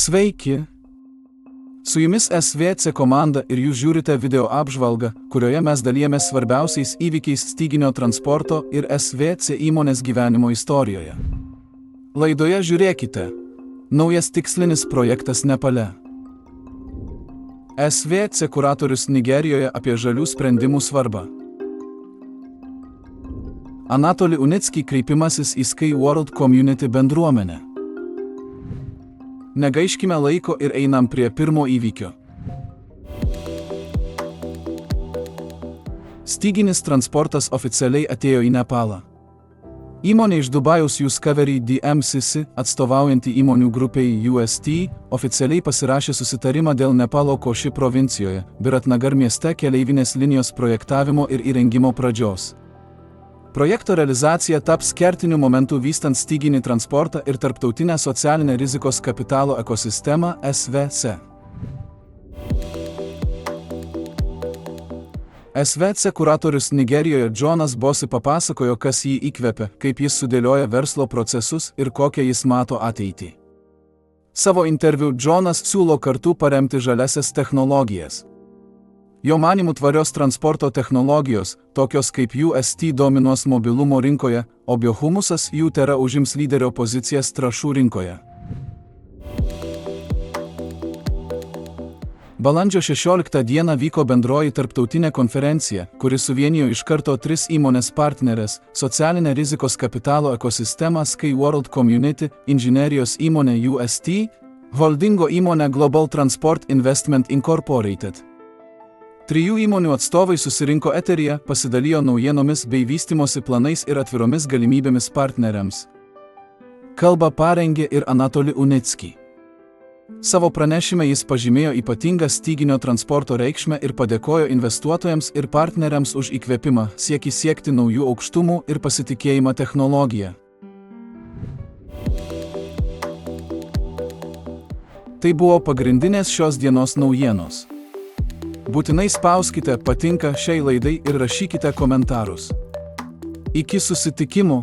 Sveiki! Su jumis SVC komanda ir jūs žiūrite video apžvalgą, kurioje mes dalijamės svarbiausiais įvykiais styginio transporto ir SVC įmonės gyvenimo istorijoje. Laidoje žiūrėkite. Naujas tikslinis projektas Nepale. SVC kuratorius Nigerijoje apie žalių sprendimų svarbą. Anatoli Unicki kreipimasis į Sky World Community bendruomenę. Negaiškime laiko ir einam prie pirmo įvykio. Styginis transportas oficialiai atėjo į Nepalą. Įmonė iš Dubajaus Discovery DMCC, atstovaujanti įmonių grupiai UST, oficialiai pasirašė susitarimą dėl Nepalo Koši provincijoje, Biratnagar mieste keleivinės linijos projektavimo ir įrengimo pradžios. Projekto realizacija taps kertiniu momentu vystant styginį transportą ir tarptautinę socialinę rizikos kapitalo ekosistemą SVC. SVC kuratorius Nigerijoje Jonas Bosi papasakojo, kas jį įkvepia, kaip jis sudėlioja verslo procesus ir kokią jis mato ateitį. Savo interviu Jonas siūlo kartu paremti žaliasias technologijas. Jo manymu tvarios transporto technologijos, tokios kaip UST dominuos mobilumo rinkoje, o biohumusas jų tėra užims lyderio pozicijas trąšų rinkoje. Balandžio 16 dieną vyko bendroji tarptautinė konferencija, kuri suvienijo iš karto 3 įmonės partnerės – socialinę rizikos kapitalo ekosistemą Sky World Community, inžinerijos įmonę UST, holdingo įmonę Global Transport Investment Incorporated. 3 įmonių atstovai susirinko eteryje, pasidalijo naujienomis bei vystymosi planais ir atviromis galimybėmis partneriams. Kalbą parengė ir Anatoli Unicki. Savo pranešime jis pažymėjo ypatingą styginio transporto reikšmę ir padėkojo investuotojams ir partneriams už įkvėpimą, siekti naujų aukštumų ir pasitikėjimą technologiją. Tai buvo pagrindinės šios dienos naujienos. Būtinai spauskite patinka šiai laidai ir rašykite komentarus. Iki susitikimų.